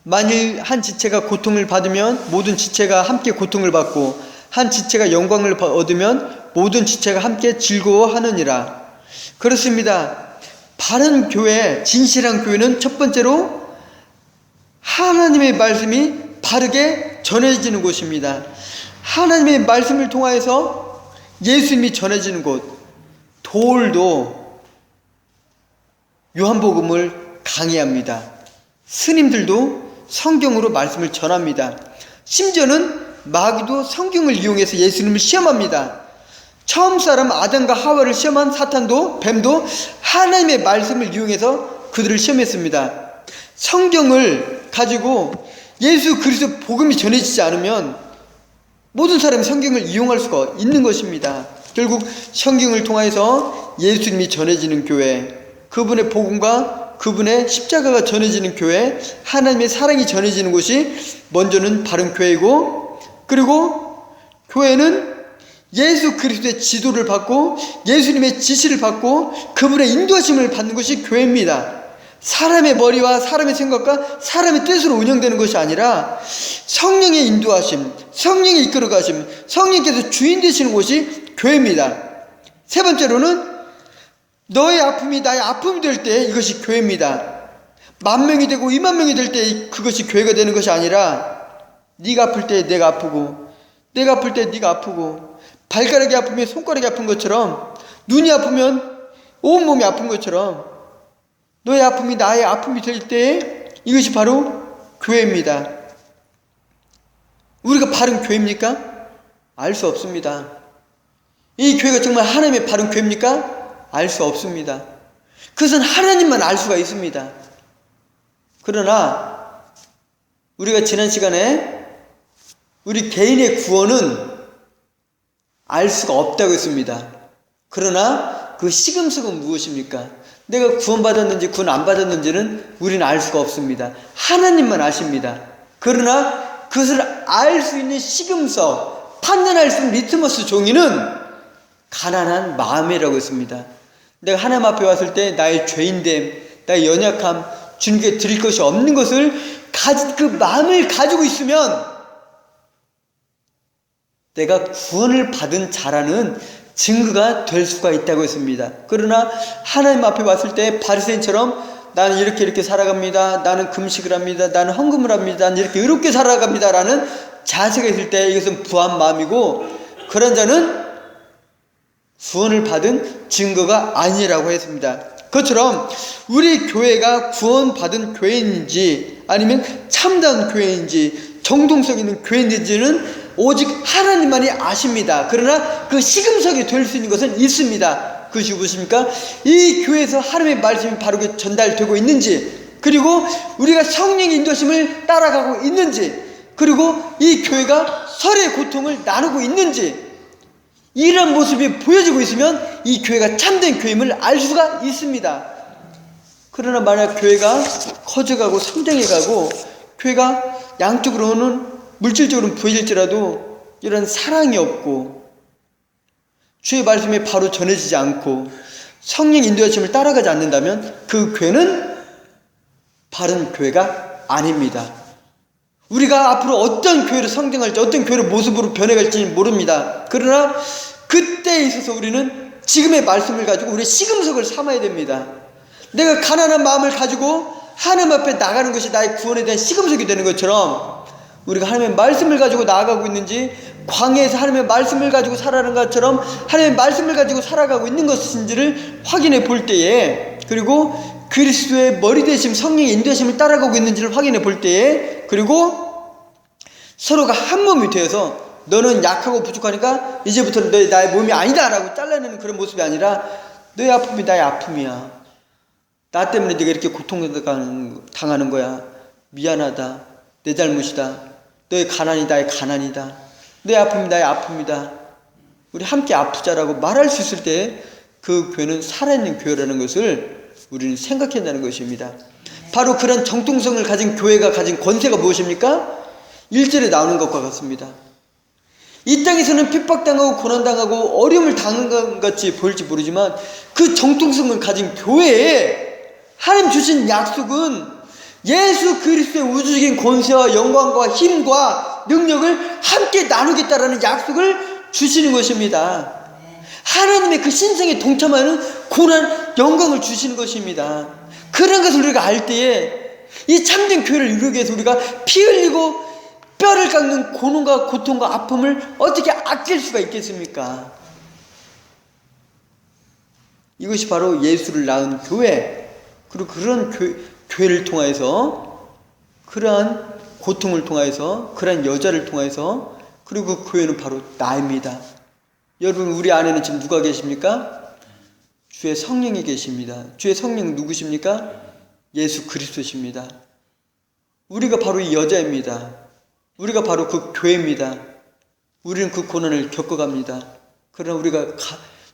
만일 한 지체가 고통을 받으면 모든 지체가 함께 고통을 받고 한 지체가 영광을 얻으면 모든 지체가 함께 즐거워하느니라. 그렇습니다. 바른 교회, 진실한 교회는 첫 번째로 하나님의 말씀이 바르게 전해지는 곳입니다. 하나님의 말씀을 통하여서 예수님이 전해지는 곳. 돌도 요한복음을 강의합니다. 스님들도 성경으로 말씀을 전합니다. 심지어는 마귀도 성경을 이용해서 예수님을 시험합니다. 처음 사람 아담과 하와를 시험한 사탄도, 뱀도 하나님의 말씀을 이용해서 그들을 시험했습니다. 성경을 가지고 예수 그리스도 복음이 전해지지 않으면 모든 사람이 성경을 이용할 수가 있는 것입니다. 결국 성경을 통해서 예수님이 전해지는 교회, 그분의 복음과 그분의 십자가가 전해지는 교회, 하나님의 사랑이 전해지는 곳이 먼저는 바른 교회이고, 그리고 교회는 예수 그리스도의 지도를 받고 예수님의 지시를 받고 그분의 인도하심을 받는 것이 교회입니다. 사람의 머리와 사람의 생각과 사람의 뜻으로 운영되는 것이 아니라 성령의 인도하심, 성령의 이끌어가심, 성령께서 주인 되시는 곳이 교회입니다. 세 번째로는 너의 아픔이 나의 아픔이 될 때 이것이 교회입니다. 10,000명이 되고 20,000명이 될 때 그것이 교회가 되는 것이 아니라 네가 아플 때 내가 아프고, 내가 아플 때 네가 아프고, 발가락이 아프면 손가락이 아픈 것처럼, 눈이 아프면 온몸이 아픈 것처럼 너의 아픔이 나의 아픔이 될 때 이것이 바로 교회입니다. 우리가 바른 교회입니까? 알 수 없습니다. 이 교회가 정말 하나님의 바른 교회입니까? 알 수 없습니다. 그것은 하나님만 알 수가 있습니다. 그러나 우리가 지난 시간에 우리 개인의 구원은 알 수가 없다고 했습니다. 그러나 그 시금석은 무엇입니까? 내가 구원받았는지 구원 안 받았는지는 우리는 알 수가 없습니다. 하나님만 아십니다. 그러나 그것을 알 수 있는 시금석, 판단할 수 있는 리트머스 종이는 가난한 마음이라고 했습니다. 내가 하나님 앞에 왔을 때 나의 죄인됨, 나의 연약함, 주님께 드릴 것이 없는 것을 그 마음을 가지고 있으면 내가 구원을 받은 자라는 증거가 될 수가 있다고 했습니다. 그러나 하나님 앞에 왔을 때 바리새인처럼 나는 이렇게 살아갑니다, 나는 금식을 합니다, 나는 헌금을 합니다, 나는 이렇게 의롭게 살아갑니다 라는 자세가 있을 때 이것은 부한 마음이고, 그런 자는 구원을 받은 증거가 아니라고 했습니다. 그것처럼 우리 교회가 구원받은 교회인지 아니면 참다운 교회인지 정통성 있는 교회인지는 오직 하나님만이 아십니다. 그러나 그 시금석이 될 수 있는 것은 있습니다. 그것이 무엇입니까? 이 교회에서 하나님의 말씀이 바르게 전달되고 있는지, 그리고 우리가 성령의 인도심을 따라가고 있는지, 그리고 이 교회가 서로의 고통을 나누고 있는지, 이런 모습이 보여지고 있으면 이 교회가 참된 교회임을 알 수가 있습니다. 그러나 만약 교회가 커져가고 성장해가고 교회가 양쪽으로는 물질적으로는 부해질지라도 이런 사랑이 없고 주의 말씀이 바로 전해지지 않고 성령 인도하심을 따라가지 않는다면 그 교회는 바른 교회가 아닙니다. 우리가 앞으로 어떤 교회로 성장할지, 어떤 교회로 모습으로 변해갈지 모릅니다. 그러나 그때에 있어서 우리는 지금의 말씀을 가지고 우리의 시금석을 삼아야 됩니다. 내가 가난한 마음을 가지고 하나님 앞에 나가는 것이 나의 구원에 대한 시금석이 되는 것처럼 우리가 하나님의 말씀을 가지고 나아가고 있는지, 광야에서 하나님의 말씀을 가지고 살아가는 것처럼 하나님의 말씀을 가지고 살아가고 있는 것인지를 확인해 볼 때에, 그리고 그리스도의 머리 되심 성령의 인도하심을 따라가고 있는지를 확인해 볼 때에, 그리고 서로가 한 몸이 되어서 너는 약하고 부족하니까 이제부터는 너의 나의 몸이 아니다 라고 잘라내는 그런 모습이 아니라 너의 아픔이 나의 아픔이야, 나 때문에 네가 이렇게 고통당하는 거야, 미안하다, 내 잘못이다, 너의 가난이 나의 가난이다, 너의 아픔이 나의 아픔이다, 우리 함께 아프자라고 말할 수 있을 때 그 교회는 살아있는 교회라는 것을 우리는 생각해야 한다는 것입니다. 바로 그런 정통성을 가진 교회가 가진 권세가 무엇입니까? 1절에 나오는 것과 같습니다. 이 땅에서는 핍박당하고 고난당하고 어려움을 당한 것 같이 보일지 모르지만 그 정통성을 가진 교회에 하나님 주신 약속은 예수 그리스도의 우주적인 권세와 영광과 힘과 능력을 함께 나누겠다라는 약속을 주시는 것입니다. 하나님의 그 신성에 동참하는 고난, 영광을 주시는 것입니다. 그런 것을 우리가 알 때에 이 참된 교회를 이루기 위해서 우리가 피 흘리고 뼈를 깎는 고난과 고통과 아픔을 어떻게 아낄 수가 있겠습니까? 이것이 바로 예수를 낳은 교회, 그리고 그런 교회를 통해서, 그러한 고통을 통해서, 그러한 여자를 통해서, 그리고 그 교회는 바로 나입니다. 여러분, 우리 안에는 지금 누가 계십니까? 주의 성령이 계십니다. 주의 성령은 누구십니까? 예수 그리스도십니다. 우리가 바로 이 여자입니다. 우리가 바로 그 교회입니다. 우리는 그 고난을 겪어갑니다. 그러나 우리가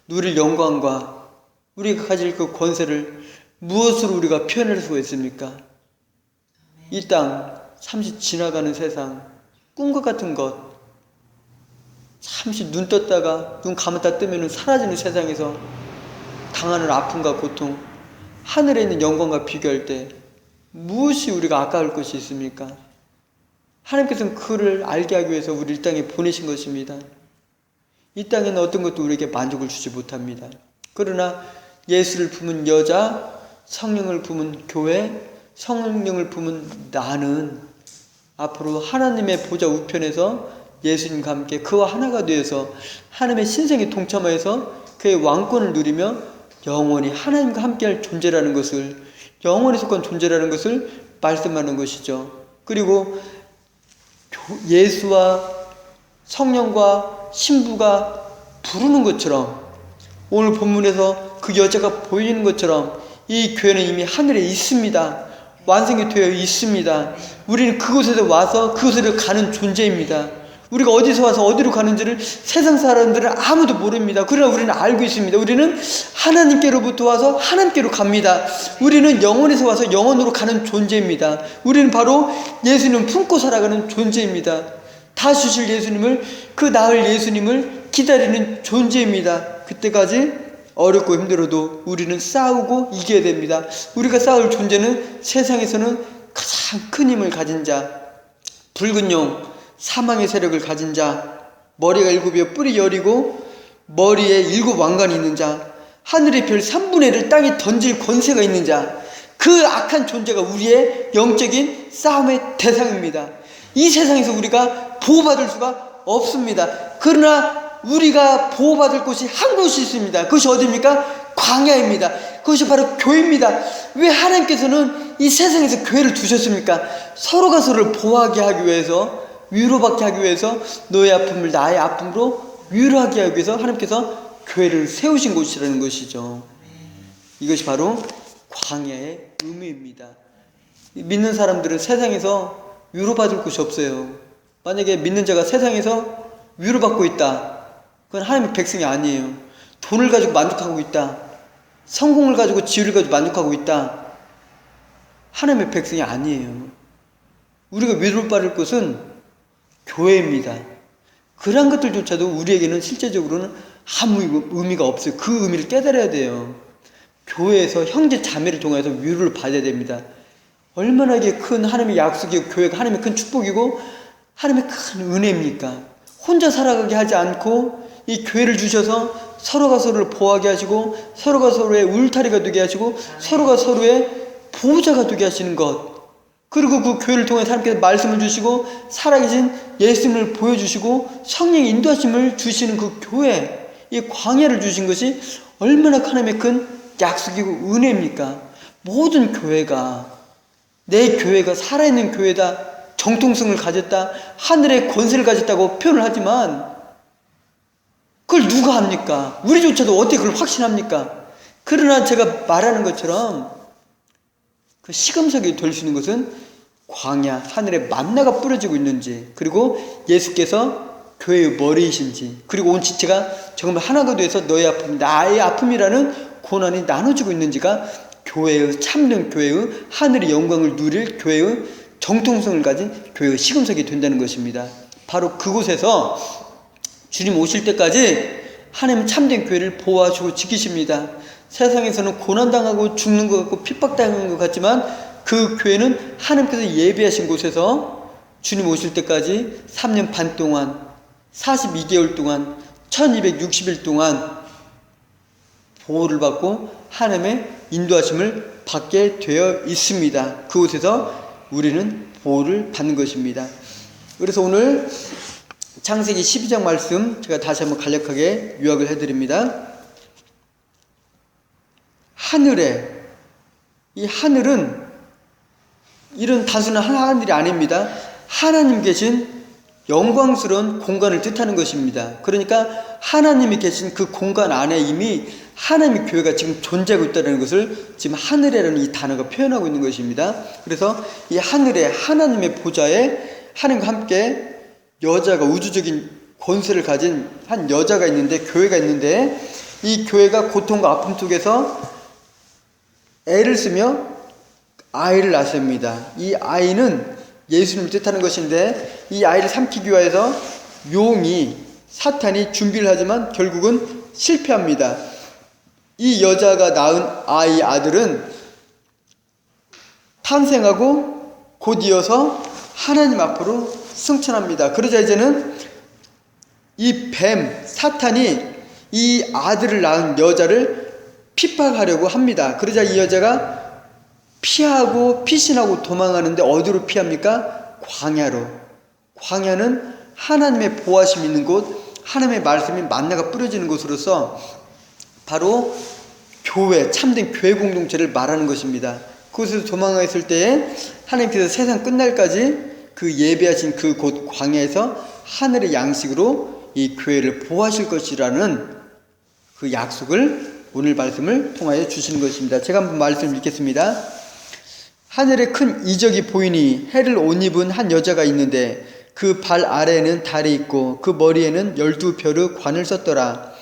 누릴 영광과 우리가 가질 그 권세를 무엇으로 우리가 표현할 수가 있습니까? 이 땅, 잠시 지나가는 세상, 꿈과 같은 것, 잠시 눈 떴다가 눈 감았다 뜨면 사라지는 세상에서 당하는 아픔과 고통, 하늘에 있는 영광과 비교할 때 무엇이 우리가 아까울 것이 있습니까? 하나님께서는 그를 알게 하기 위해서 우리를 이 땅에 보내신 것입니다. 이 땅에는 어떤 것도 우리에게 만족을 주지 못합니다. 그러나 예수를 품은 여자, 성령을 품은 교회, 성령을 품은 나는 앞으로 하나님의 보좌 우편에서 예수님과 함께 그와 하나가 되어서 하나님의 신성에 동참하여서 그의 왕권을 누리며 영원히 하나님과 함께할 존재라는 것을, 영원히 속한 존재라는 것을 말씀하는 것이죠. 그리고 예수와 성령과 신부가 부르는 것처럼 오늘 본문에서 그 여자가 보이는 것처럼 이 교회는 이미 하늘에 있습니다. 완성이 되어 있습니다. 우리는 그곳에서 와서 그곳으로 가는 존재입니다. 우리가 어디서 와서 어디로 가는지를 세상 사람들은 아무도 모릅니다. 그러나 우리는 알고 있습니다. 우리는 하나님께로부터 와서 하나님께로 갑니다. 우리는 영원에서 와서 영원으로 가는 존재입니다. 우리는 바로 예수님 품고 살아가는 존재입니다. 다시 주실 예수님을, 그 나을 예수님을 기다리는 존재입니다. 그때까지 어렵고 힘들어도 우리는 싸우고 이겨야 됩니다. 우리가 싸울 존재는 세상에서는 가장 큰 힘을 가진 자, 붉은 용, 사망의 세력을 가진 자, 머리가 7이요 뿔이 10이고 머리에 7 왕관이 있는 자, 하늘의 별 3분의 1을 땅에 던질 권세가 있는 자, 그 악한 존재가 우리의 영적인 싸움의 대상입니다. 이 세상에서 우리가 보호받을 수가 없습니다. 그러나 우리가 보호받을 곳이 한 곳이 있습니다. 그것이 어디입니까? 광야입니다. 그것이 바로 교회입니다. 왜 하나님께서는 이 세상에서 교회를 두셨습니까? 서로가 서로를 보호하게 하기 위해서, 위로받게 하기 위해서, 너의 아픔을 나의 아픔으로 위로하게 하기 위해서 하나님께서 교회를 세우신 곳이라는 것이죠. 이것이 바로 광야의 의미입니다. 믿는 사람들은 세상에서 위로받을 곳이 없어요. 만약에 믿는 자가 세상에서 위로받고 있다, 그건 하나님의 백성이 아니에요. 돈을 가지고 만족하고 있다, 성공을 가지고 지위를 가지고 만족하고 있다, 하나님의 백성이 아니에요. 우리가 위로받을 곳은 교회입니다. 그러한 것들조차도 우리에게는 실제적으로는 아무 의미가 없어요. 그 의미를 깨달아야 돼요. 교회에서 형제 자매를 통해서 위로를 받아야 됩니다. 얼마나 큰 하나님의 약속이고 교회가 하나님의 큰 축복이고 하나님의 큰 은혜입니까? 혼자 살아가게 하지 않고 이 교회를 주셔서 서로가 서로를 보호하게 하시고 서로가 서로의 울타리가 되게 하시고 서로가 서로의 보호자가 되게 하시는 것, 그리고 그 교회를 통해 하나님께서 말씀을 주시고 살아계신 예수님을 보여주시고 성령의 인도하심을 주시는 그 교회, 이 광야를 주신 것이 얼마나 하나님의 큰 약속이고 은혜입니까? 모든 교회가, 내 교회가 살아있는 교회다, 정통성을 가졌다, 하늘의 권세를 가졌다고 표현을 하지만 그걸 누가 합니까? 우리조차도 어떻게 그걸 확신합니까? 그러나 제가 말하는 것처럼 그 시금석이 될 수 있는 것은 광야, 하늘에 만나가 뿌려지고 있는지, 그리고 예수께서 교회의 머리이신지, 그리고 온 지체가 정말 하나가 돼서 너의 아픔, 나의 아픔이라는 고난이 나눠지고 있는지가 교회의, 참된 교회의 하늘의 영광을 누릴 교회의 정통성을 가진 교회의 시금석이 된다는 것입니다. 바로 그곳에서 주님 오실 때까지 하나님 참된 교회를 보호하시고 지키십니다. 세상에서는 고난당하고 죽는 것 같고 핍박당하는 것 같지만 그 교회는 하나님께서 예비하신 곳에서 주님 오실 때까지 3년 반 동안, 42개월 동안, 1260일 동안 보호를 받고 하나님의 인도하심을 받게 되어 있습니다. 그곳에서 우리는 보호를 받는 것입니다. 그래서 오늘 창세기 12장 말씀 제가 다시 한번 간략하게 요약을 해드립니다. 하늘에, 이 하늘은 이런 단순한 하늘이 아닙니다. 하나님 계신 영광스러운 공간을 뜻하는 것입니다. 그러니까 하나님이 계신 그 공간 안에 이미 하나님의 교회가 지금 존재하고 있다는 것을 지금 하늘이라는 이 단어가 표현하고 있는 것입니다. 그래서 이 하늘에 하나님의 보좌에 하나님과 함께 여자가 우주적인 권세를 가진 한 여자가 있는데, 교회가 있는데, 이 교회가 고통과 아픔 속에서 애를 쓰며 아이를 낳습니다. 이 아이는 예수님을 뜻하는 것인데, 이 아이를 삼키기 위해서 용이, 사탄이 준비를 하지만 결국은 실패합니다. 이 여자가 낳은 아들은 탄생하고 곧 이어서 하나님 앞으로 승천합니다. 그러자 이제는 이 뱀, 사탄이 이 아들을 낳은 여자를 핍박하려고 합니다. 그러자 이 여자가 피하고 피신하고 도망하는데 어디로 피합니까? 광야로. 광야는 하나님의 보호하심이 있는 곳, 하나님의 말씀이 만나가 뿌려지는 곳으로서 바로 교회, 참된 교회 공동체를 말하는 것입니다. 그곳에서 도망했을 때에 하나님께서 세상 끝날까지 그 예배하신 그 곳 광야에서 하늘의 양식으로 이 교회를 보호하실 것이라는 그 약속을 오늘 말씀을 통하여 주시는 것입니다. 제가 한번 말씀을 읽겠습니다. 하늘에 큰 이적이 보이니 해를 옷 입은 한 여자가 있는데 그 발 아래에는 달이 있고 그 머리에는 12별의 관을 썼더라.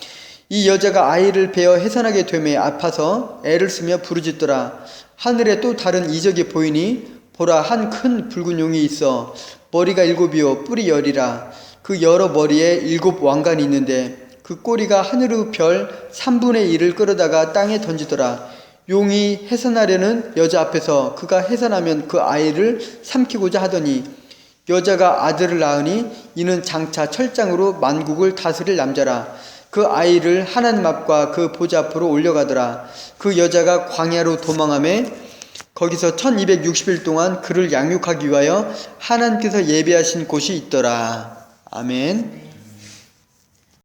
이 여자가 아이를 베어 해산하게 되매 아파서 애를 쓰며 부르짖더라. 하늘에 또 다른 이적이 보이니 보라, 한 큰 붉은 용이 있어 머리가 7이요 뿔이 10이라. 그 여러 머리에 7 왕관이 있는데 그 꼬리가 하늘의 별 3분의 1을 끌어다가 땅에 던지더라. 용이 해산하려는 여자 앞에서 그가 해산하면 그 아이를 삼키고자 하더니 여자가 아들을 낳으니 이는 장차 철장으로 만국을 다스릴 남자라. 그 아이를 하나님 앞과 그 보좌 앞으로 올려가더라. 그 여자가 광야로 도망하매 거기서 1260일 동안 그를 양육하기 위하여 하나님께서 예비하신 곳이 있더라. 아멘.